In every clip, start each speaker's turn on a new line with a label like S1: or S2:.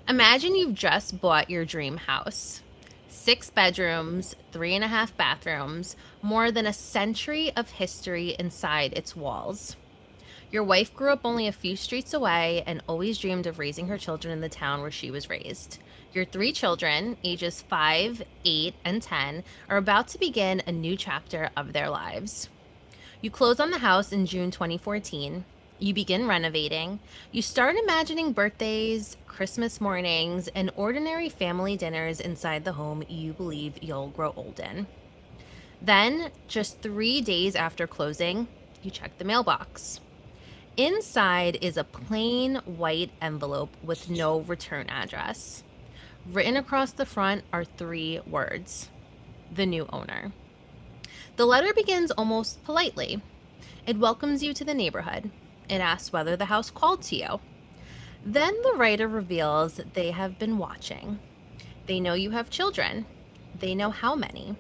S1: Imagine you've just bought your dream house. 6 bedrooms, 3.5 bathrooms, more than a century of history inside its walls. Your wife grew up only a few streets away and always dreamed of raising her children in the town where she was raised. Your 3 children, ages 5, 8, and 10, are about to begin a new chapter of their lives. You close on the house in June 2014. You begin renovating. You start imagining birthdays, Christmas mornings, and ordinary family dinners inside the home you believe you'll grow old in. Then, just 3 days after closing, you check the mailbox. Inside is a plain white envelope with no return address. Written across the front are 3 words: the new owner. The letter begins almost politely. It welcomes you to the neighborhood. It asks whether the house called to you. Then the writer reveals they have been watching. They know you have children. They know how many.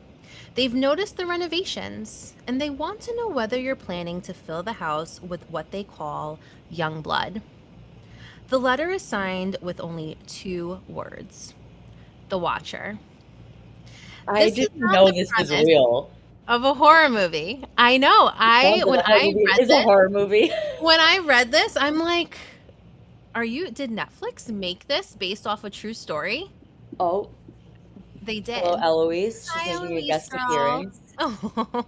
S1: They've noticed the renovations, and they want to know whether you're planning to fill the house with what they call young blood. The letter is signed with only 2 words: the Watcher.
S2: I
S1: This is
S2: didn't
S1: not
S2: know
S1: the
S2: this was
S1: premise
S2: real.
S1: of a horror movie. I know.
S2: Sounds like a horror movie. It's a horror movie.
S1: When I read this, I'm like, did Netflix make this based off a true story?
S2: Oh,
S1: They
S2: hello,
S1: did.
S2: Eloise. She's
S1: Hi,
S2: making a
S1: Eloise
S2: guest
S1: girl.
S2: appearance.
S1: Oh.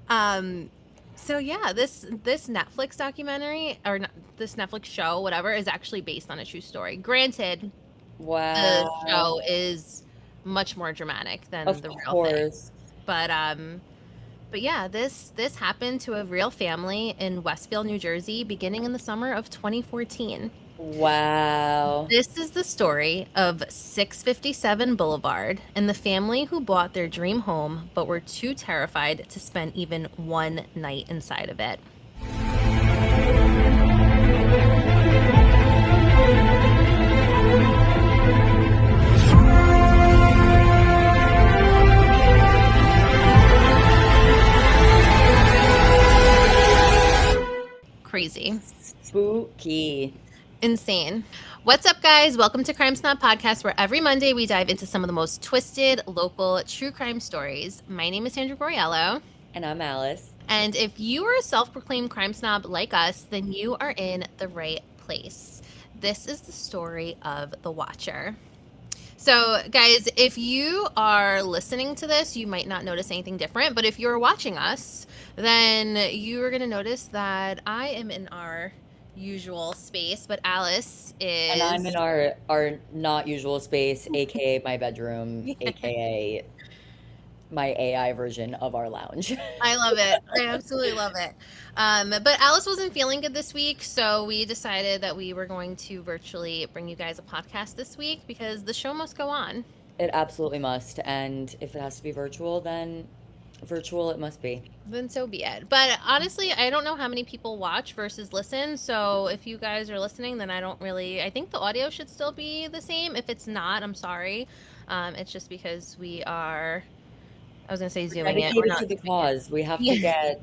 S1: Um, so yeah, this Netflix documentary or this Netflix show, whatever, is actually based on a true story. Granted, the
S2: Wow.
S1: show is much more dramatic than
S2: Of
S1: the real thing.
S2: course.
S1: But yeah, this happened to a real family in Westfield, New Jersey, beginning in the summer of 2014.
S2: Wow.
S1: This is the story of 657 Boulevard and the family who bought their dream home but were too terrified to spend even one night inside of it. Crazy.
S2: Spooky.
S1: Insane. What's up, guys? Welcome to Crime Snob Podcast, where every Monday we dive into some of the most twisted local true crime stories. My name is Sandra Goriello.
S2: And I'm Alice.
S1: And if you are a self-proclaimed crime snob like us, then you are in the right place. This is the story of the Watcher. So, guys, if you are listening to this, you might not notice anything different. But if you're watching us, then you are going to notice that I am in our usual space, but Alice is.
S2: And I'm in our not usual space, aka my bedroom, aka my AI version of our lounge.
S1: I love it. I absolutely love it. But Alice wasn't feeling good this week, so we decided that we were going to virtually bring you guys a podcast this week because the show must go on.
S2: It absolutely must. And if it has to be virtual, then virtual it must be.
S1: Then so be it. But honestly, I don't know how many people watch versus listen. So if you guys are listening, then I think the audio should still be the same. If it's not, I'm sorry. It's just because I was gonna say zooming it. We're
S2: Dedicated
S1: not
S2: to the
S1: zooming it.
S2: cause. We have to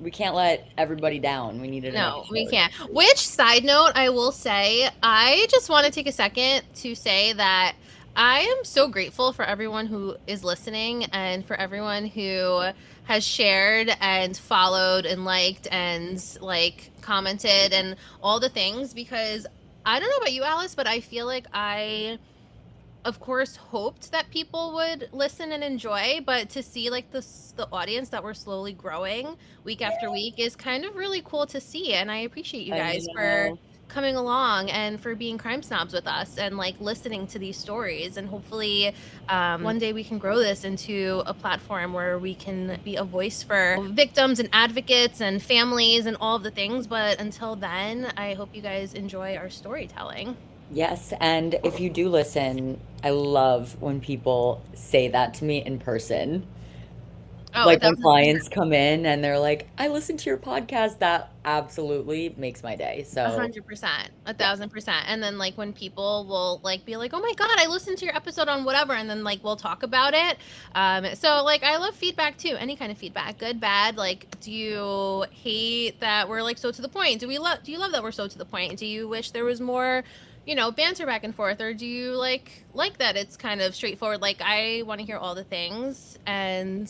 S2: we can't let everybody down. We needed an
S1: No, we
S2: episode.
S1: can't. Which, side note, I will say, I just want to take a second to say that I am so grateful for everyone who is listening and for everyone who has shared and followed and liked and commented and all the things, because I don't know about you, Alice, but I feel like I of course hoped that people would listen and enjoy, but to see the audience that we're slowly growing week after week is kind of really cool to see. And I appreciate you
S2: I
S1: guys for
S2: know.
S1: coming along and for being crime snobs with us and listening to these stories. And hopefully one day we can grow this into a platform where we can be a voice for victims and advocates and families and all of the things. But until then, I hope you guys enjoy our storytelling.
S2: Yes, and if you do listen, I love when people say that to me in person.
S1: Oh,
S2: Like when clients come in and they're like, I listened to your podcast, that absolutely makes my day. So,
S1: 100%,
S2: yeah.
S1: 1,000%. And then when people will be like, oh my God, I listened to your episode on whatever. And then we'll talk about it. So I love feedback too. Any kind of feedback, good, bad. Do you hate that we're so to the point? Do you love that we're so to the point? Do you wish there was more banter back and forth, or do you like that it's kind of straightforward? Like, I want to hear all the things, and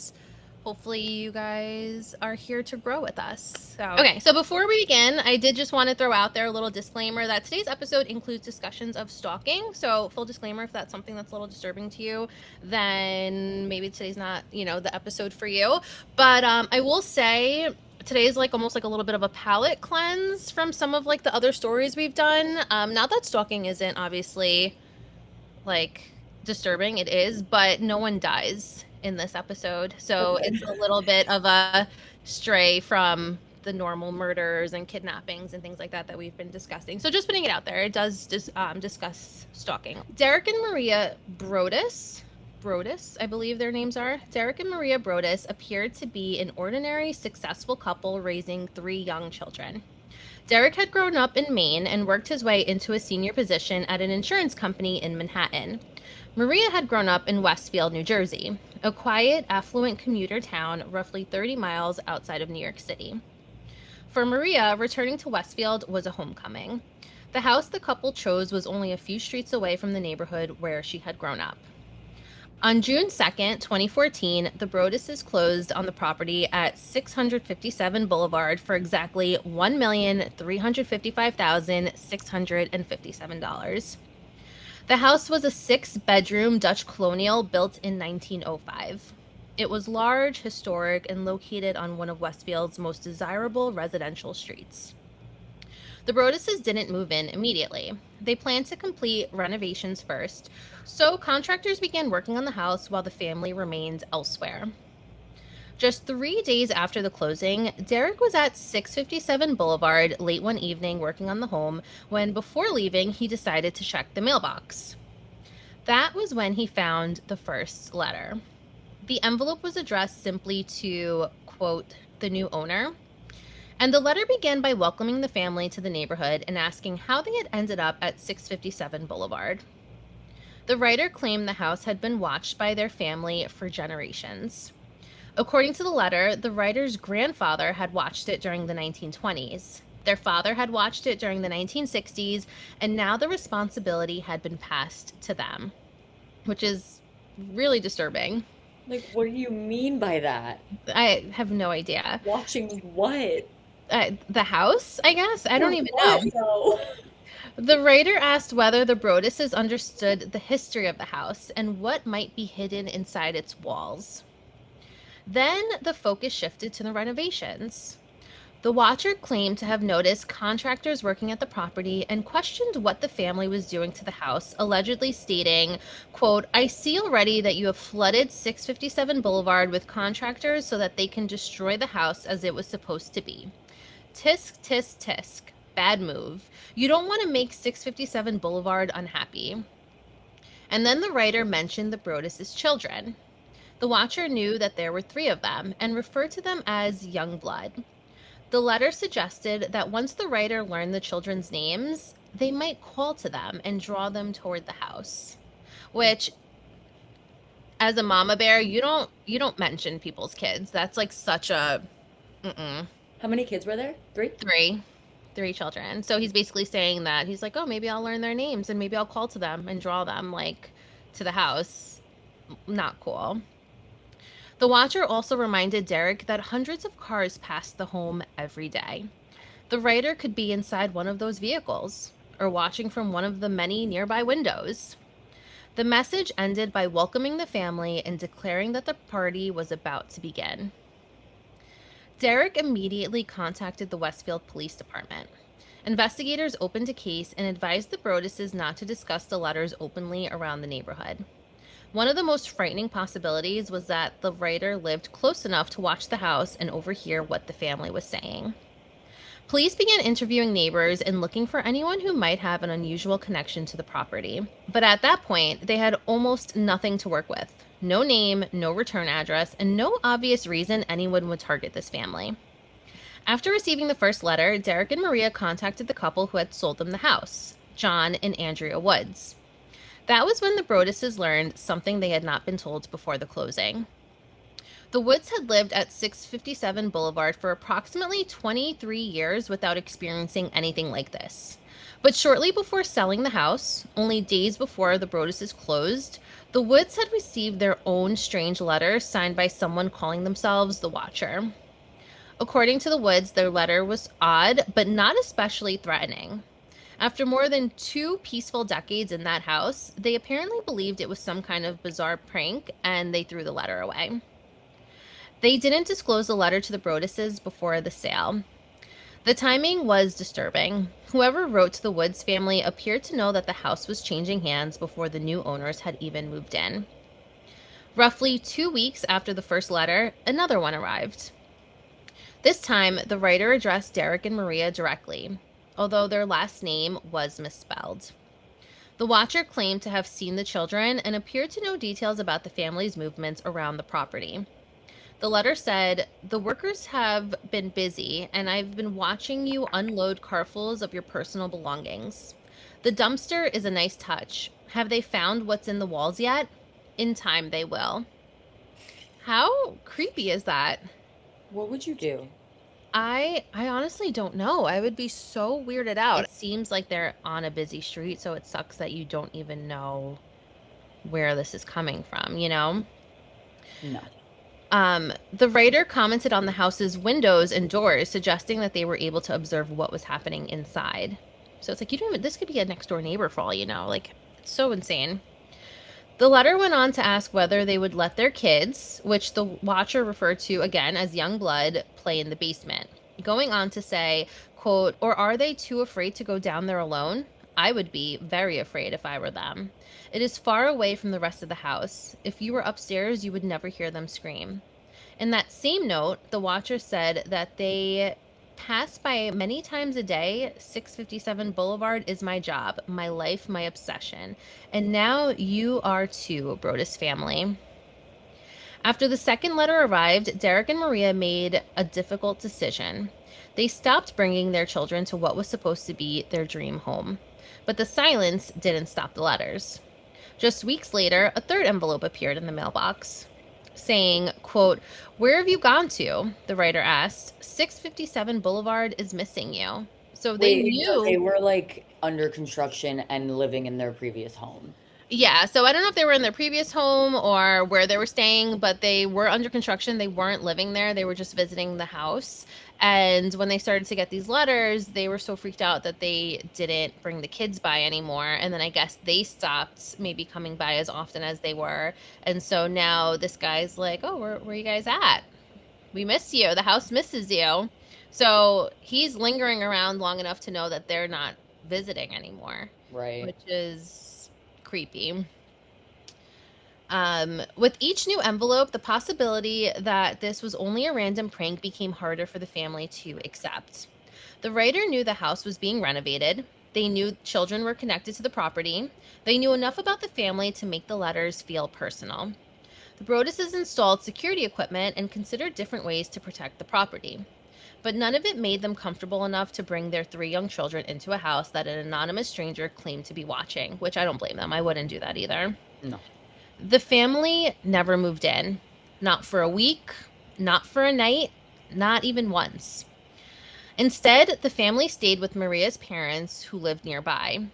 S1: hopefully you guys are here to grow with us. Okay, so before we begin, I did just want to throw out there a little disclaimer that today's episode includes discussions of stalking. So, full disclaimer, if that's something that's a little disturbing to you, then maybe today's not, the episode for you. But I will say today's like almost like a little bit of a palate cleanse from some of like the other stories we've done. Not that stalking isn't obviously like disturbing, it is, but no one dies in this episode. So
S2: Okay.
S1: it's a little bit of a stray from the normal murders and kidnappings and things like that we've been discussing. So just putting it out there, it does discuss stalking. Derek and Maria Brodus, I believe their names are. Derek and Maria Brodus appeared to be an ordinary, successful couple raising 3 young children. Derek had grown up in Maine and worked his way into a senior position at an insurance company in Manhattan. Maria had grown up in Westfield, New Jersey, a quiet, affluent commuter town roughly 30 miles outside of New York City. For Maria, returning to Westfield was a homecoming. The house the couple chose was only a few streets away from the neighborhood where she had grown up. On June 2nd, 2014, the Broduses closed on the property at 657 Boulevard for exactly $1,355,657. The house was a 6-bedroom Dutch colonial built in 1905. It was large, historic, and located on one of Westfield's most desirable residential streets. The Broduses didn't move in immediately. They planned to complete renovations first, so contractors began working on the house while the family remained elsewhere. Just 3 days after the closing, Derek was at 657 Boulevard late one evening working on the home when, before leaving, he decided to check the mailbox. That was when he found the first letter. The envelope was addressed simply to, quote, the new owner, and the letter began by welcoming the family to the neighborhood and asking how they had ended up at 657 Boulevard. The writer claimed the house had been watched by their family for generations. According to the letter, the writer's grandfather had watched it during the 1920s. Their father had watched it during the 1960s, and now the responsibility had been passed to them, which is really disturbing.
S2: Like, what do you mean by that?
S1: I have no idea.
S2: Watching what?
S1: The house, I guess? I don't
S2: For
S1: even know.
S2: what, though?
S1: The writer asked whether the Broduses understood the history of the house and what might be hidden inside its walls. Then the focus shifted to the renovations. The watcher claimed to have noticed contractors working at the property and questioned what the family was doing to the house, allegedly stating, quote, I see already that you have flooded 657 Boulevard with contractors so that they can destroy the house as it was supposed to be. Tisk, tisk, tisk. Bad move. You don't want to make 657 Boulevard unhappy. And then the writer mentioned the Broduses' children. The watcher knew that there were 3 of them and referred to them as young blood. The letter suggested that once the writer learned the children's names, they might call to them and draw them toward the house. Which, as a mama bear, you don't mention people's kids. That's like such a
S2: How many kids were there? 3?
S1: three children. So he's basically saying that he's like, oh, maybe I'll learn their names and maybe I'll call to them and draw them like to the house. Not cool. The watcher also reminded Derek that hundreds of cars passed the home every day. The writer could be inside one of those vehicles or watching from one of the many nearby windows. The message ended by welcoming the family and declaring that the party was about to begin. Derek immediately contacted the Westfield Police Department. Investigators opened a case and advised the Broduses not to discuss the letters openly around the neighborhood. One of the most frightening possibilities was that the writer lived close enough to watch the house and overhear what the family was saying. Police began interviewing neighbors and looking for anyone who might have an unusual connection to the property. But at that point, they had almost nothing to work with. No name, no return address, and no obvious reason anyone would target this family. After receiving the first letter, Derek and Maria contacted the couple who had sold them the house, John and Andrea Woods. That was when the Broduses learned something they had not been told before the closing. The Woods had lived at 657 Boulevard for approximately 23 years without experiencing anything like this. But shortly before selling the house, only days before the Broaddus's closed, the Woods had received their own strange letter signed by someone calling themselves the Watcher. According to the Woods, their letter was odd, but not especially threatening. After more than 2 peaceful decades in that house, they apparently believed it was some kind of bizarre prank and they threw the letter away. They didn't disclose the letter to the Broadduses before the sale. The timing was disturbing. Whoever wrote to the Woods family appeared to know that the house was changing hands before the new owners had even moved in. Roughly 2 weeks after the first letter, another one arrived. This time, the writer addressed Derek and Maria directly, although their last name was misspelled. The watcher claimed to have seen the children and appeared to know details about the family's movements around the property. The letter said, "The workers have been busy, and I've been watching you unload carfuls of your personal belongings. The dumpster is a nice touch. Have they found what's in the walls yet? In time, they will." How creepy is that?
S2: What would you do?
S1: I honestly don't know. I would be so weirded out. It seems like they're on a busy street, so it sucks that you don't even know where this is coming from, you know?
S2: No.
S1: The writer commented on the house's windows and doors, suggesting that they were able to observe what was happening inside. So it's like, you don't even, this could be a next door neighbor for all you know. Like, it's so insane. The letter went on to ask whether they would let their kids, which the watcher referred to again as young blood, play in the basement. Going on to say, quote, "Or are they too afraid to go down there alone? I would be very afraid if I were them. It is far away from the rest of the house. If you were upstairs, you would never hear them scream." In that same note, the watcher said that they pass by many times a day. 657 Boulevard is my job, my life, my obsession. And now you are too, Broaddus family. After the second letter arrived, Derek and Maria made a difficult decision. They stopped bringing their children to what was supposed to be their dream home. But the silence didn't stop the letters. Just weeks later, a third envelope appeared in the mailbox saying, quote, "Where have you gone to?" The writer asked. "657 Boulevard is missing you." So they
S2: Wait, so they
S1: knew.
S2: were like under construction and living in their previous home.
S1: Yeah, so I don't know if they were in their previous home or where they were staying, but they were under construction. They weren't living there. They were just visiting the house. And when they started to get these letters, they were so freaked out that they didn't bring the kids by anymore. And then I guess they stopped maybe coming by as often as they were. And so now this guy's like, "Oh, where you guys at? We miss you. The house misses you." So he's lingering around long enough to know that they're not visiting anymore,
S2: Right.
S1: which is creepy. With each new envelope, the possibility that this was only a random prank became harder for the family to accept. The writer knew the house was being renovated. They knew children were connected to the property. They knew enough about the family to make the letters feel personal. The Broadduses installed security equipment and considered different ways to protect the property. But none of it made them comfortable enough to bring their 3 young children into a house that an anonymous stranger claimed to be watching, which I don't blame them. I wouldn't do that either.
S2: No.
S1: The family never moved in. Not for a week, not for a night, not even once. Instead, the family stayed with Maria's parents, who lived nearby.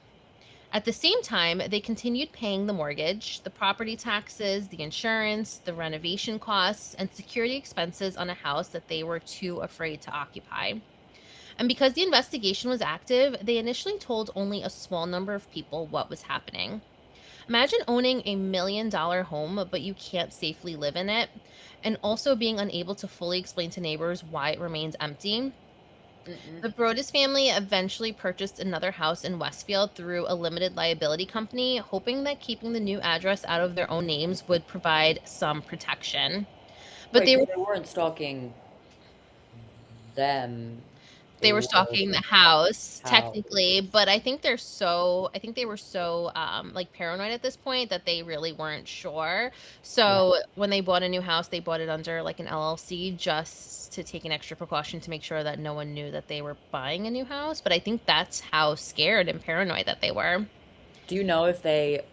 S1: At the same time, they continued paying the mortgage, the property taxes, the insurance, the renovation costs, and security expenses on a house that they were too afraid to occupy. And because the investigation was active, they initially told only a small number of people what was happening. Imagine owning $1 million home, but you can't safely live in it, and also being unable to fully explain to neighbors why it remains empty.
S2: Mm-mm.
S1: The Broaddus family eventually purchased another house in Westfield through a limited liability company, hoping that keeping the new address out of their own names would provide some protection. But
S2: Right, because they weren't stalking them.
S1: they
S2: They
S1: were
S2: were
S1: stalking the house
S2: how.
S1: technically, but I think they were so like paranoid at this point that they really weren't sure.
S2: Right.
S1: So when they bought a new house, they bought it under like an LLC just to take an extra precaution to make sure that no one knew that they were buying a new house. But I think that's how scared and paranoid that they were.
S2: Do you know if they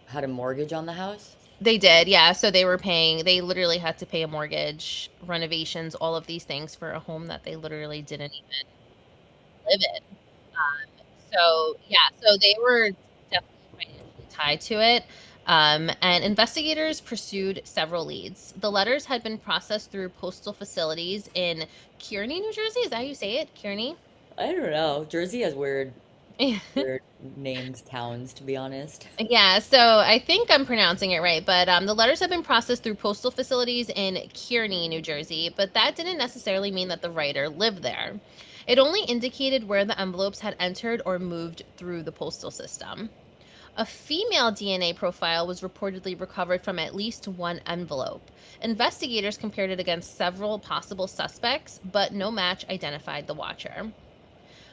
S2: had a mortgage on the house?
S1: They did, yeah. So they literally had to pay a mortgage, renovations, all of these things for a home that they literally didn't even live in. So, yeah, so they were definitely financially tied to it. And investigators pursued several leads. The letters had been processed through postal facilities in Kearney, New Jersey. Is that how you say it? Kearney?
S2: I don't know. Jersey has weird named towns, to be honest.
S1: Yeah, so I think I'm pronouncing it right, but the letters have been processed through postal facilities in Kearney, New Jersey, but that didn't necessarily mean that the writer lived there. It only indicated where the envelopes had entered or moved through the postal system. A female DNA profile was reportedly recovered from at least one envelope. Investigators compared it against several possible suspects, but no match identified the watcher.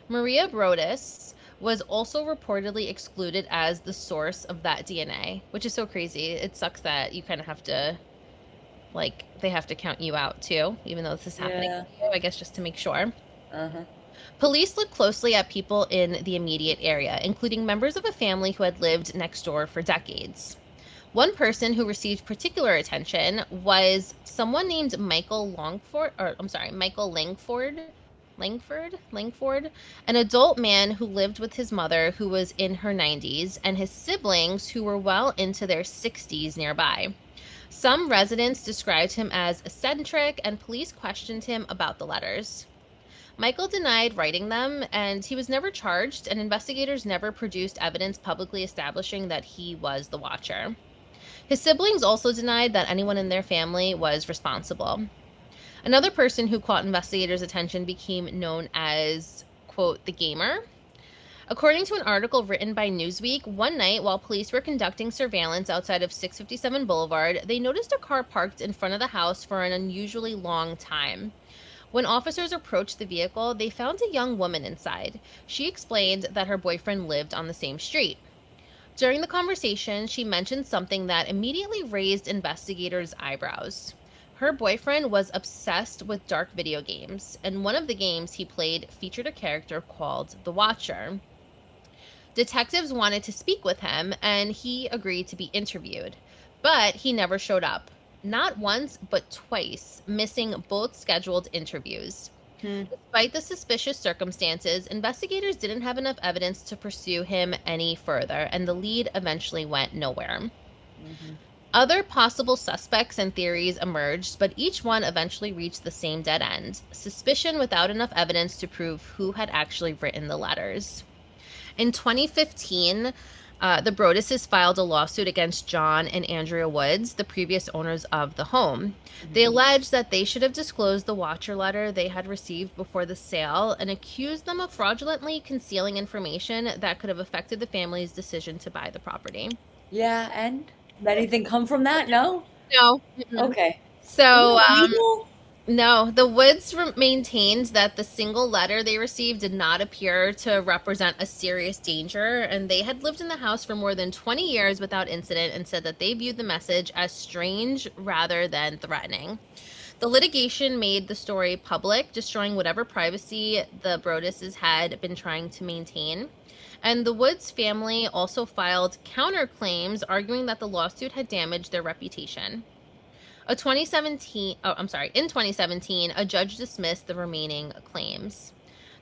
S1: Maria Brodus was also reportedly excluded as the source of that DNA, which is so crazy. It sucks that you kind of have to, like, they have to count you out too, even though this is happening
S2: Yeah.
S1: to you, I guess just to make sure.
S2: Uh-huh.
S1: Police looked closely at people in the immediate area, including members of a family who had lived next door for decades. One person who received particular attention was someone named Michael Longford, or I'm sorry, Michael Langford, an adult man who lived with his mother who was in her 90s and his siblings who were well into their 60s nearby. Some residents described him as eccentric and police questioned him about the letters. Michael denied writing them, and he was never charged, and investigators never produced evidence publicly establishing that he was the watcher. His siblings also denied that anyone in their family was responsible. Another person who caught investigators' attention became known as, quote, the gamer. According to an article written by Newsweek, one night while police were conducting surveillance outside of 657 Boulevard, they noticed a car parked in front of the house for an unusually long time. When officers approached the vehicle, they found a young woman inside. She explained that her boyfriend lived on the same street. During the conversation, she mentioned something that immediately raised investigators' eyebrows. Her boyfriend was obsessed with dark video games, and one of the games he played featured a character called the Watcher. Detectives wanted to speak with him, and he agreed to be interviewed, but he never showed up. Not once, but twice, missing both scheduled interviews.
S2: Hmm.
S1: Despite the suspicious circumstances, investigators didn't have enough evidence to pursue him any further, and the lead eventually went nowhere.
S2: Mm-hmm.
S1: Other possible suspects and theories emerged, but each one eventually reached the same dead end: suspicion without enough evidence to prove who had actually written the letters. In 2015, the Broduses filed a lawsuit against John and Andrea Woods, the previous owners of the home. They alleged that they should have disclosed the Watcher letter they had received before the sale and accused them of fraudulently concealing information that could have affected the family's decision to buy the property.
S2: Yeah, and did anything come from that? No?
S1: No. Mm-mm.
S2: Okay. Isn't
S1: So,
S2: that legal?
S1: no, the Woods maintained that the single letter they received did not appear to represent a serious danger, and they had lived in the house for more than 20 years without incident and said that they viewed the message as strange rather than threatening. The litigation made the story public, destroying whatever privacy the Broduses had been trying to maintain. And the Woods family also filed counterclaims, arguing that the lawsuit had damaged their reputation. In 2017, a judge dismissed the remaining claims.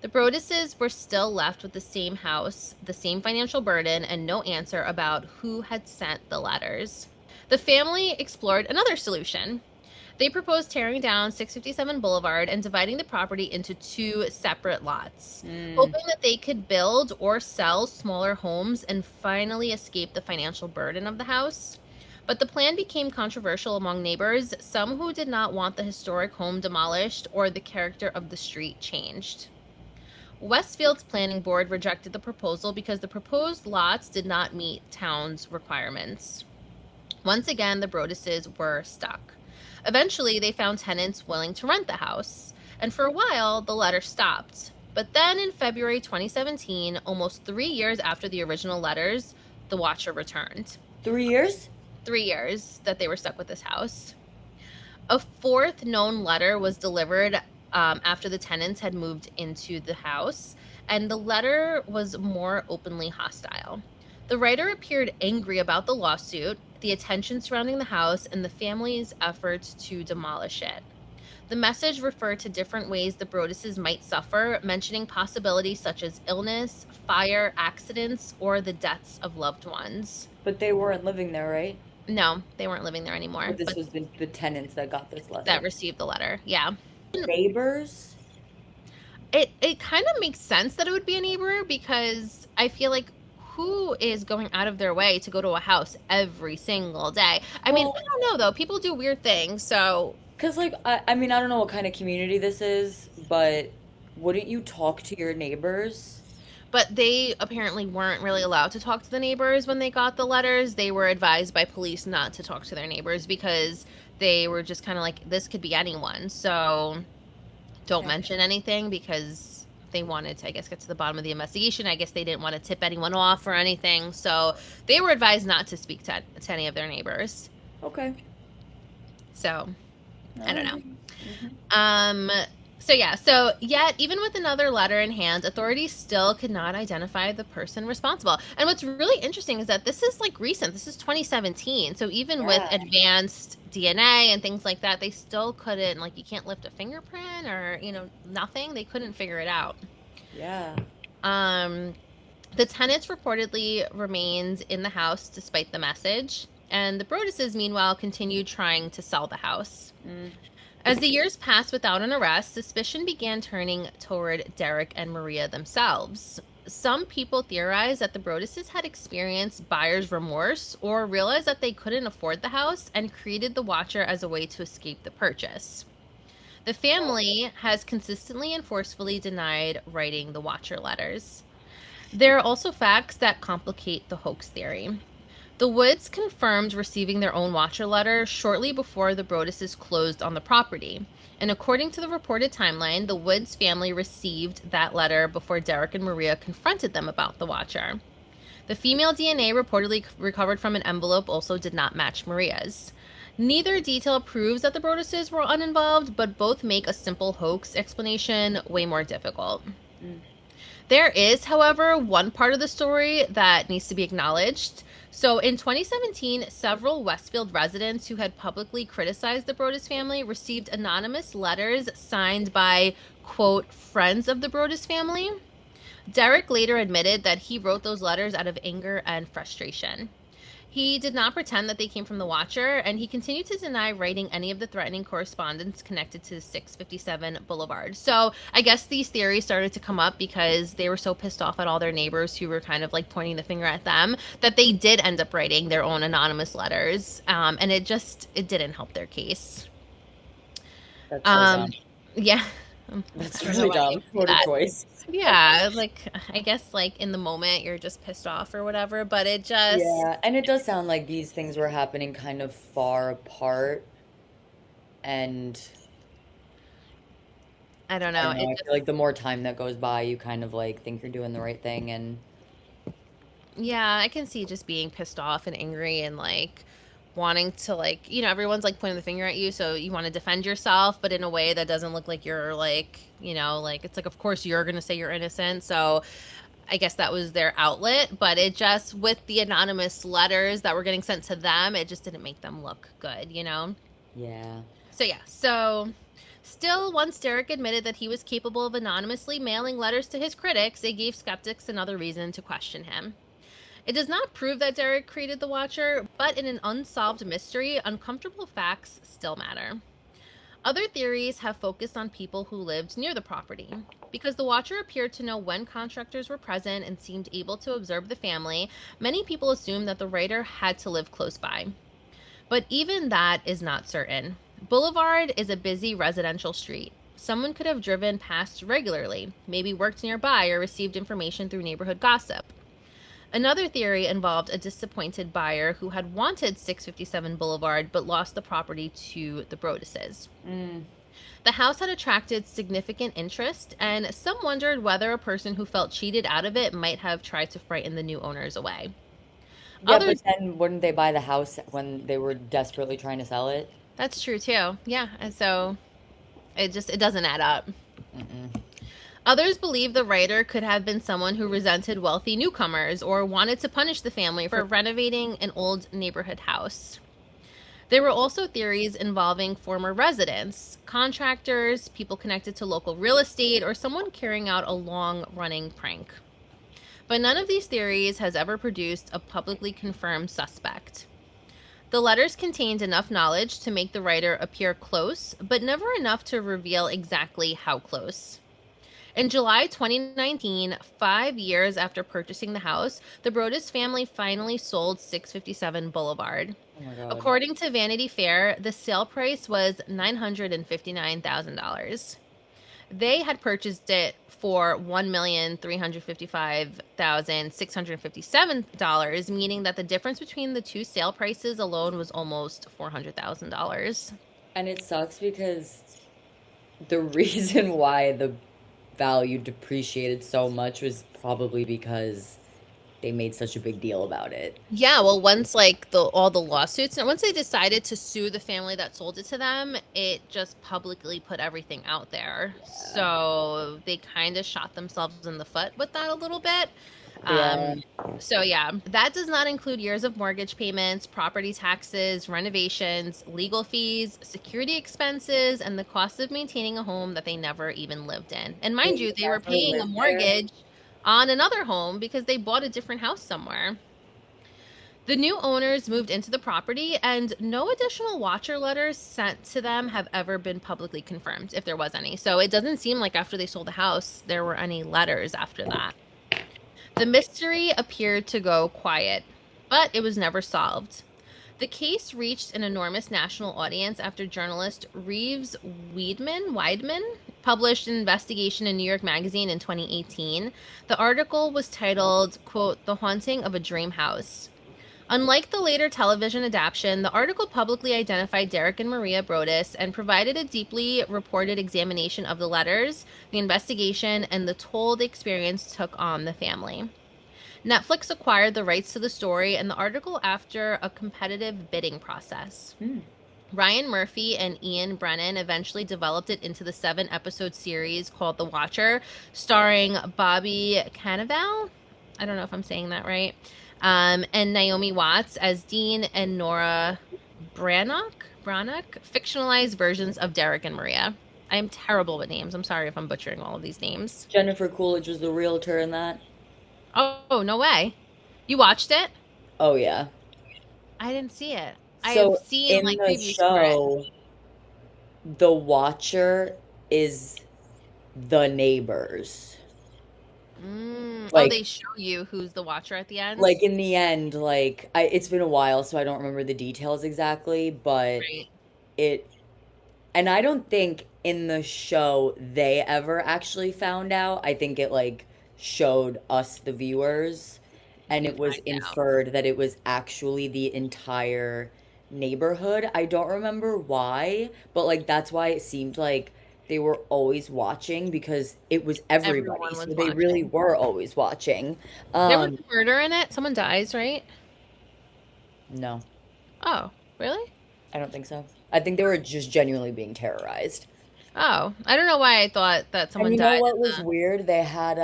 S1: The Broduses were still left with the same house, the same financial burden, and no answer about who had sent the letters. The family explored another solution. They proposed tearing down 657 Boulevard and dividing the property into two separate lots,
S2: Mm.
S1: hoping that they could build or sell smaller homes and finally escape the financial burden of the house. But the plan became controversial among neighbors, some who did not want the historic home demolished or the character of the street changed. Westfield's planning board rejected the proposal because the proposed lots did not meet town's requirements. Once again, the Broduses were stuck. Eventually, they found tenants willing to rent the house, and for a while, the letter stopped. But then in February 2017, almost 3 years after the original letters, the Watcher returned.
S2: 3 years?
S1: 3 years that they were stuck with this house. A fourth known letter was delivered after the tenants had moved into the house, and the letter was more openly hostile. The writer appeared angry about the lawsuit, the attention surrounding the house, and the family's efforts to demolish it. The message referred to different ways the Broaduses might suffer, mentioning possibilities such as illness, fire, accidents, or the deaths of loved ones.
S2: But they weren't living there, right?
S1: No, they weren't living there
S2: But
S1: anymore,
S2: this
S1: but
S2: was the tenants that got this
S1: that
S2: letter.
S1: received the letter. Yeah.
S2: Neighbors?
S1: It kind of makes sense that it would be a neighbor because I feel like who is going out of their way to go to a house every single day? I mean, I
S2: Well,
S1: don't know though. People do weird things, so
S2: because, like, I mean, I don't know what kind of community this is, but wouldn't you talk to your neighbors?
S1: but they apparently weren't really allowed to talk to the neighbors when they got the letters. They were advised by police not to talk to their neighbors because they were just kind of like, this could be anyone. So don't
S2: Okay.
S1: mention anything because they wanted to, I guess, get to the bottom of the investigation. I guess they didn't want to tip anyone off or anything. So they were advised not to speak to any of their neighbors.
S2: Okay.
S1: So I
S2: All
S1: don't know.
S2: right. Mhm.
S1: Um, so yeah, so yet even with another letter in hand, authorities still could not identify the person responsible. And what's really interesting is that this is like recent. This is 2017. So even with
S2: Yeah.
S1: advanced DNA and things like that, they still couldn't, like, you can't lift a fingerprint or, nothing. They couldn't figure it out.
S2: Yeah.
S1: Um, the tenants reportedly remained in the house despite the message, and the Broaduses, meanwhile, continued trying to sell the house.
S2: Mm.
S1: As the years passed without an arrest, suspicion began turning toward Derek and Maria themselves. Some people theorized that the Broaduses had experienced buyer's remorse or realized that they couldn't afford the house and created the Watcher as a way to escape the purchase. The family has consistently and forcefully denied writing the Watcher letters. There are also facts that complicate the hoax theory. The Woods confirmed receiving their own Watcher letter shortly before the Broaduses closed on the property. And according to the reported timeline, the Woods family received that letter before Derek and Maria confronted them about the Watcher. The female DNA reportedly recovered from an envelope also did not match Maria's. Neither detail proves that the Broaduses were uninvolved, but both make a simple hoax explanation way more difficult.
S2: Mm.
S1: There is, however, one part of the story that needs to be acknowledged. So in 2017, several Westfield residents who had publicly criticized the Brodus family received anonymous letters signed by, quote, friends of the Brodus family. Derek later admitted that he wrote those letters out of anger and frustration. He did not pretend that they came from the Watcher, and he continued to deny writing any of the threatening correspondence connected to 657 Boulevard. So I guess these theories started to come up because they were so pissed off at all their neighbors who were kind of like pointing the finger at them that they did end up writing their own anonymous letters, and it didn't help their case.
S2: That's so
S1: Um,
S2: dumb.
S1: yeah,
S2: That's
S1: I don't know
S2: really
S1: why I
S2: dumb.
S1: came to
S2: What a
S1: that.
S2: choice.
S1: Yeah, like I guess like in the moment you're just pissed off or whatever, but it just
S2: Yeah, and it does sound like these things were happening kind of far apart, and
S1: I don't
S2: I
S1: know.
S2: don't know.
S1: It
S2: I
S1: just
S2: feel like the more time that goes by, you kind of like think you're doing the right thing, and
S1: Yeah, I can see just being pissed off and angry and like wanting to like, everyone's like pointing the finger at you, so you want to defend yourself, but in a way that doesn't look like you're like, like it's like of course you're going to say you're innocent. So I guess that was their outlet, but it just with the anonymous letters that were getting sent to them, it just didn't make them look good.
S2: yeah.
S1: So yeah, so still, once Derek admitted that he was capable of anonymously mailing letters to his critics, it gave skeptics another reason to question him. It does not prove that Derek created the Watcher, but in an unsolved mystery, uncomfortable facts still matter. Other theories have focused on people who lived near the property. Because the Watcher appeared to know when contractors were present and seemed able to observe the family, many people assumed that the writer had to live close by. But even that is not certain. Boulevard is a busy residential street. Someone could have driven past regularly, maybe worked nearby, or received information through neighborhood gossip. Another theory involved a disappointed buyer who had wanted 657 Boulevard but lost the property to the Broaduses.
S2: Mm.
S1: The house had attracted significant interest, and some wondered whether a person who felt cheated out of it might have tried to frighten the new owners away.
S2: Yeah, but
S1: Others,
S2: then wouldn't they buy the house when they were desperately trying to sell it?
S1: that's true too. Yeah, and so it doesn't add up.
S2: Mm-mm.
S1: Others believe the writer could have been someone who resented wealthy newcomers or wanted to punish the family for renovating an old neighborhood house. There were also theories involving former residents, contractors, people connected to local real estate, or someone carrying out a long running prank. But none of these theories has ever produced a publicly confirmed suspect. The letters contained enough knowledge to make the writer appear close, but never enough to reveal exactly how close. In July 2019, 5 years after purchasing the house, the Brodus family finally sold 657 Boulevard.
S2: Oh my God.
S1: According to Vanity Fair, the sale price was $959,000. They had purchased it for $1,355,657, meaning that the difference between the two sale prices alone was almost $400,000.
S2: And it sucks because the reason why the value depreciated so much was probably because they made such a big deal about it.
S1: Yeah, well, once like the all the lawsuits and once they decided to sue the family that sold it to them, it just publicly put everything out there.
S2: Yeah.
S1: So they kind of shot themselves in the foot with that a little bit.
S2: Yeah.
S1: Um, so yeah, that does not include years of mortgage payments, property taxes, renovations, legal fees, security expenses, and the cost of maintaining a home that they never even lived in. And mind
S2: They
S1: you, they were
S2: never
S1: paying a
S2: lived there.
S1: mortgage on another home because they bought a different house somewhere. The new owners moved into the property, and no additional watcher letters sent to them have ever been publicly confirmed, if there was any. So it doesn't seem like after they sold the house, there were any letters after that. The mystery appeared to go quiet, but it was never solved. The case reached an enormous national audience after journalist Reeves Weidman published an investigation in New York Magazine in 2018. The article was titled, quote, "The Haunting of a Dream House." Unlike the later television adaptation, the article publicly identified Derek and Maria Brodus and provided a deeply reported examination of the letters, the investigation, and the toll the experience took on the family. Netflix acquired the rights to the story and the article after a competitive bidding process.
S2: Hmm.
S1: Ryan Murphy and Ian Brennan eventually developed it into the 7 episode series called The Watcher, starring Bobby Cannavale. I don't know if I'm saying that right. And Naomi Watts as Dean and Nora Brannock, fictionalized versions of Derek and Maria. I am terrible with names. I'm sorry if I'm butchering all of these names.
S2: Jennifer Coolidge was the realtor in that.
S1: Oh, no way. You watched it?
S2: Oh yeah.
S1: I didn't see it. I have
S2: So
S1: seen
S2: in
S1: like
S2: the
S1: previews for it.
S2: show, the Watcher is the neighbors.
S1: Oh,
S2: Like
S1: they show you who's the watcher at the end?
S2: like in the end, like it's been a while, so I don't remember the details exactly, but
S1: Right.
S2: it and I don't think in the show they ever actually found out. I think it like showed us the viewers and
S1: You
S2: it was
S1: find out.
S2: inferred that it was actually the entire neighborhood. I don't remember why, but like that's why it seemed like they were always watching because it was everybody.
S1: Everyone
S2: So
S1: was
S2: they really
S1: watching.
S2: were always watching.
S1: There was
S2: Um,
S1: a murder in it. Someone dies, right?
S2: no,
S1: Oh, really?
S2: I don't think so. I think they were just genuinely being terrorized.
S1: Oh, I don't know why I thought that
S2: And
S1: someone
S2: you know
S1: died
S2: what
S1: in
S2: was weird? They had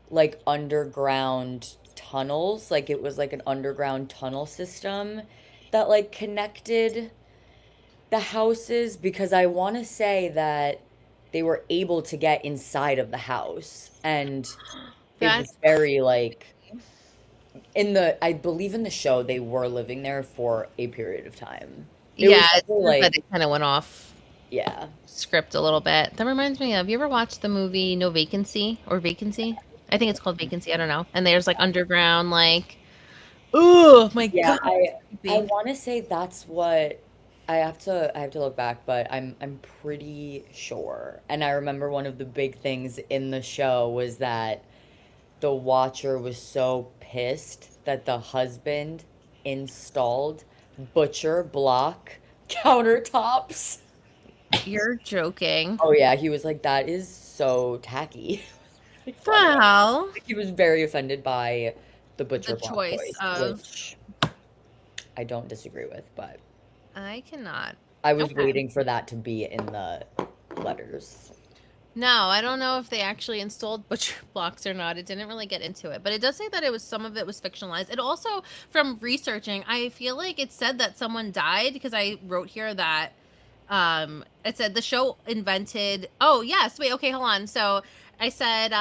S2: like underground tunnels, like it was like an underground tunnel system that like connected the houses because I want to say that they were able to get inside of the house and it was
S1: That's
S2: very like in the I believe in the show they were living there for a period of time. It was
S1: yeah, it
S2: definitely
S1: seems
S2: like
S1: that it kind of went off
S2: yeah.
S1: script a little bit. That reminds me of, you ever watched the movie No Vacancy or Vacancy? I think it's called Vacancy. I don't know. And there's like underground, like, oh my
S2: Yeah,
S1: God, it's
S2: I
S1: creepy.
S2: want to say that's what I have to look back, but I'm pretty sure. And I remember one of the big things in the show was that the watcher was so pissed that the husband installed butcher block countertops.
S1: You're joking.
S2: Oh yeah, he was like, that is so tacky. Really funny.
S1: Well,
S2: Like, he was very offended by the
S1: the
S2: butcher block
S1: choice
S2: choice,
S1: of,
S2: which I don't disagree with, but
S1: I cannot.
S2: I was
S1: Okay.
S2: waiting for that to be in the letters.
S1: No, I don't know if they actually installed butcher blocks or not. It didn't really get into it, but it does say that it was some of it was fictionalized. It also, from researching, I feel like it said that someone died because I wrote here that it said the show invented. Oh yes, wait, okay, hold on. So I said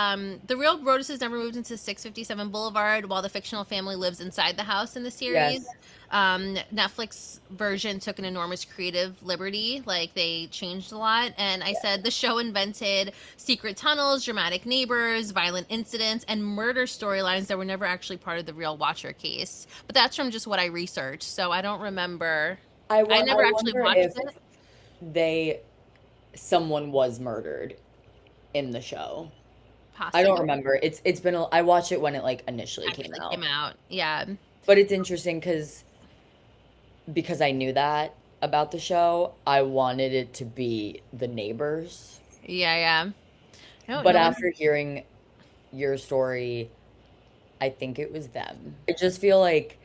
S1: the real Broduses never moved into 657 Boulevard while the fictional family lives inside the house in the series.
S2: Yes.
S1: Netflix version took an enormous creative liberty, like they changed a lot. And I said the show invented secret tunnels, dramatic neighbors, violent incidents, and murder storylines that were never actually part of the real Watcher case. But that's from just what I researched, so I don't remember. I
S2: I
S1: never actually
S2: wonder
S1: watched
S2: if
S1: it.
S2: they someone was murdered in the show. I don't
S1: Possible.
S2: remember. It's been I watched it when it like initially came
S1: Actually came
S2: out.
S1: out. Yeah.
S2: But it's interesting because I knew that about the show, I wanted it to be the neighbors.
S1: Yeah, yeah. No,
S2: But
S1: no one.
S2: after hearing your story, I think it was them. I just feel like,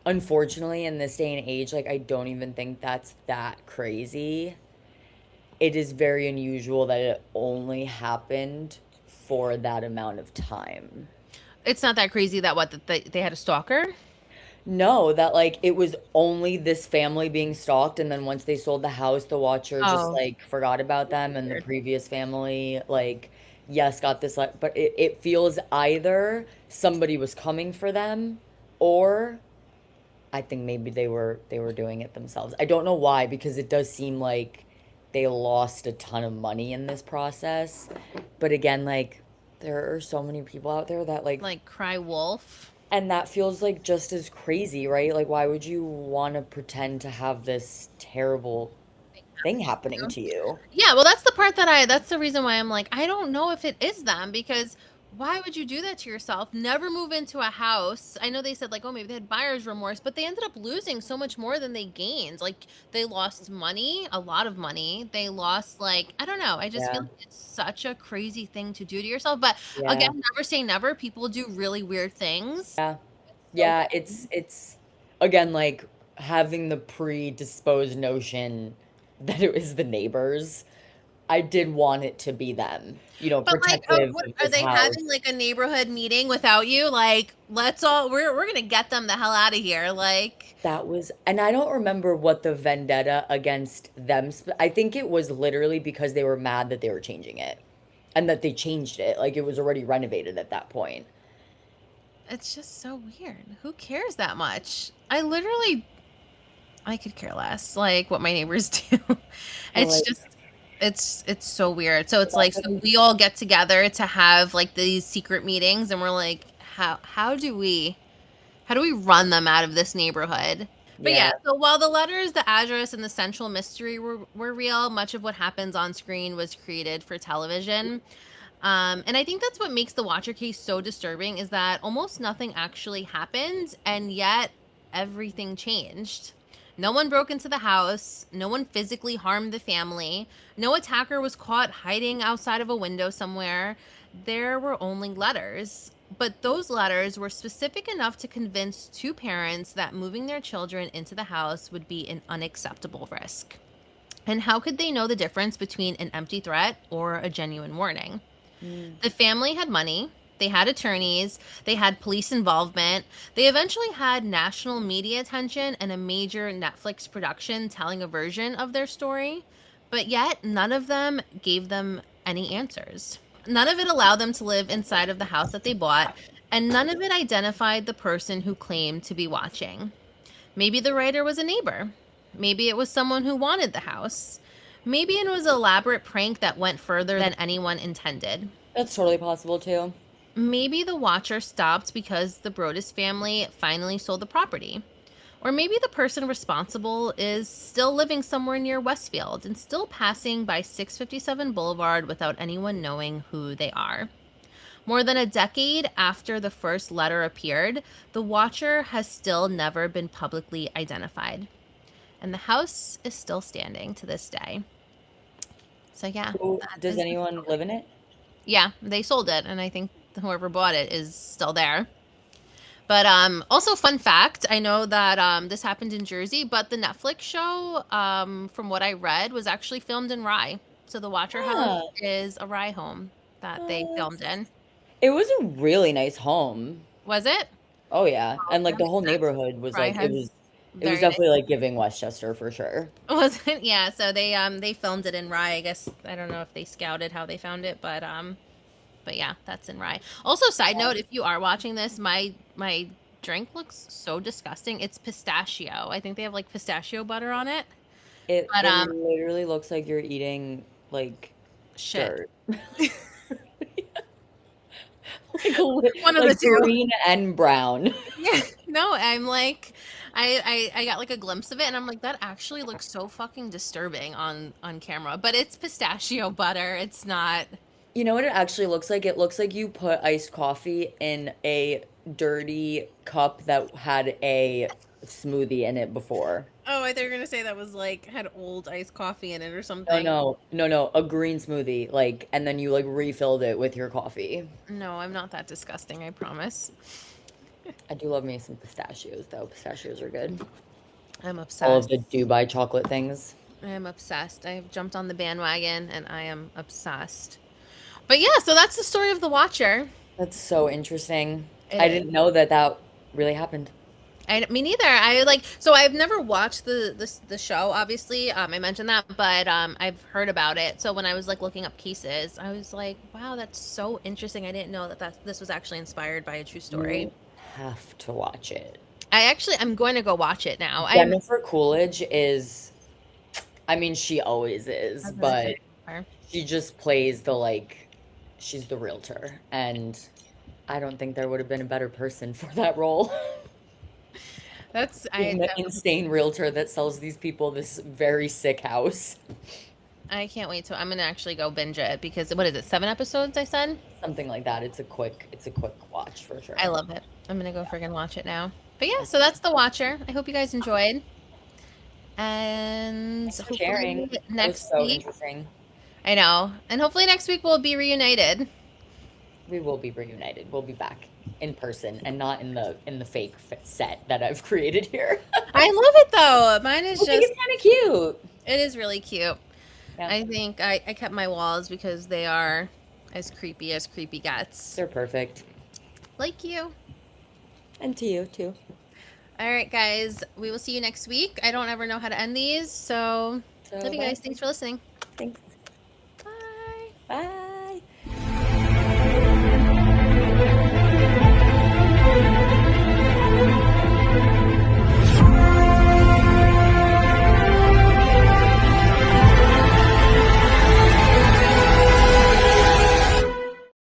S2: unfortunately, in this day and age, like I don't even think that's that crazy. It is very unusual that it only happened for that amount of time.
S1: It's not that crazy that what that they had a stalker.
S2: No, that like it was only this family being stalked, and then once they sold the house, the watcher just
S1: Oh,
S2: like forgot about them, and the
S1: weird.
S2: previous family, like, yes, got this, like, but it feels either somebody was coming for them, or I think maybe they were doing it themselves. I don't know why, because it does seem like they lost a ton of money in this process. But again, like there are so many people out there that like,
S1: Like cry wolf.
S2: and that feels like just as crazy, right? Like why would you want to pretend to have this terrible thing happening to you?
S1: Yeah, well, that's the part that that's the reason why I'm like, I don't know if it is them because why would you do that to yourself? Never move into a house. I know they said, like, oh, maybe they had buyer's remorse, but they ended up losing so much more than they gained. Like, they lost money, a lot of money. They lost, like, I don't know. I just feel
S2: Yeah.
S1: like it's such a crazy thing to do to yourself. But again,
S2: Yeah.
S1: never say never. People do really weird things.
S2: Yeah.
S1: So
S2: Yeah, it's again like having the predisposed notion that it was the neighbors. I did want it to be them,
S1: but like,
S2: protective
S1: what
S2: of
S1: are
S2: this
S1: they
S2: house.
S1: having like a neighborhood meeting without you? Like, let's all we're gonna get them the hell out of here. Like,
S2: That was, and I don't remember what the vendetta against them. I think it was literally because they were mad that they were changing it and that they changed it. Like it was already renovated at that point.
S1: it's just so weird. Who cares that much? I literally I could care less like what my neighbors do.
S2: But
S1: It's
S2: like,
S1: just it's so weird. So it's like
S2: that's
S1: so we all get together to have like these secret meetings and we're like how do we run them out of this neighborhood? But yeah,
S2: yeah.
S1: so while the letters, the address, and the central mystery were real, much of what happens on screen was created for television. And I think that's what makes the Watcher case so disturbing is that almost nothing actually happened, and yet everything changed. No one broke into the house. No one physically harmed the family. No attacker was caught hiding outside of a window somewhere. There were only letters. But those letters were specific enough to convince two parents that moving their children into the house would be an unacceptable risk. And how could they know the difference between an empty threat or a genuine warning?
S2: Mm.
S1: The family had money, they had attorneys, they had police involvement. They eventually had national media attention and a major Netflix production telling a version of their story, but yet none of them gave them any answers. None of it allowed them to live inside of the house that they bought, and none of it identified the person who claimed to be watching. Maybe the writer was a neighbor. Maybe it was someone who wanted the house. Maybe it was an elaborate prank that went further than anyone intended.
S2: That's totally possible too.
S1: Maybe the watcher stopped because the Brodus family finally sold the property. Or maybe the person responsible is still living somewhere near Westfield and still passing by 657 Boulevard without anyone knowing who they are. More than a decade after the first letter appeared, the watcher has still never been publicly identified. And the house is still standing to this day. So, yeah,
S2: Who,
S1: that
S2: does
S1: is the
S2: anyone live
S1: story.
S2: in it?
S1: Yeah, they sold it, and I think whoever bought it is still there. But also fun fact, I know that this happened in Jersey, but the Netflix show, from what I read, was actually filmed in Rye. So the Watcher house
S2: Ah,
S1: is a Rye home that they filmed
S2: that's
S1: in.
S2: it was a really nice home.
S1: Was it?
S2: Oh yeah.
S1: Oh,
S2: And like
S1: that
S2: the
S1: makes
S2: whole
S1: sense.
S2: neighborhood was
S1: Rye
S2: like
S1: has
S2: it was
S1: very nice.
S2: definitely like giving Westchester for sure.
S1: Was it? Yeah. So they filmed it in Rye. I guess I don't know if they scouted how they found it, but yeah, that's in Rye. Also, side note, if you are watching this, my drink looks so disgusting. It's pistachio. I think they have like pistachio butter on it. But
S2: It literally looks like you're eating like
S1: shit.
S2: dirt. Like
S1: One of the
S2: like
S1: two.
S2: green and brown.
S1: Yeah. No, I'm like I got like a glimpse of it and I'm like that actually looks so fucking disturbing on camera. But it's pistachio butter. It's not.
S2: You know what it actually looks like? It looks like you put iced coffee in a dirty cup that had a smoothie in it before.
S1: Oh, I thought you were gonna say that was like had old iced coffee in it or
S2: No,
S1: something.
S2: no, no, no, a green smoothie, like, and then you like refilled it with your coffee.
S1: No, I'm not that disgusting, I promise.
S2: I do love me some pistachios, though. Pistachios are good.
S1: I'm
S2: All of
S1: obsessed.
S2: the Dubai chocolate things.
S1: I am obsessed. I've jumped on the bandwagon and I am obsessed. But yeah, so that's the story of the Watcher.
S2: That's so interesting.
S1: It
S2: I
S1: is.
S2: didn't know that that really happened.
S1: Me neither. I like so I've never watched the show. Obviously, I mentioned that, but I've heard about it. So when I was like looking up cases, I was like, wow, that's so interesting. I didn't know that this was actually inspired by a true story.
S2: You have to watch it.
S1: I'm going to go watch it now.
S2: Jennifer Coolidge is, I mean, she always is,
S1: I've never seen
S2: but
S1: it before.
S2: she just plays the like, she's the realtor. And I don't think there would have been a better person for that role.
S1: That's I
S2: Being the insane realtor that sells these people this very sick house.
S1: I can't wait to. I'm gonna actually go binge it because what is it? 7 episodes? I said.
S2: Something like that. It's a quick watch for
S1: I
S2: sure.
S1: love it. I'm gonna go friggin' watch it now. But yeah, so that's The Watcher. I hope you guys enjoyed. And
S2: Thanks for sharing.
S1: hopefully
S2: That was
S1: next
S2: so
S1: week,
S2: interesting.
S1: I know. And hopefully next week we'll be reunited.
S2: We will be reunited. We'll be back in person and not in the fake set that I've created here.
S1: I love it though. Mine is
S2: I think
S1: just,
S2: it's kind of cute.
S1: it is really cute.
S2: Yeah,
S1: I think I kept my walls because they are as creepy gets.
S2: they're perfect.
S1: Like you.
S2: And to you too.
S1: All right, guys. We will see you next week. I don't ever know how to end these. So,
S2: So
S1: love you
S2: bye.
S1: guys. Thanks for listening.
S2: Thanks.
S1: Bye.
S2: Bye.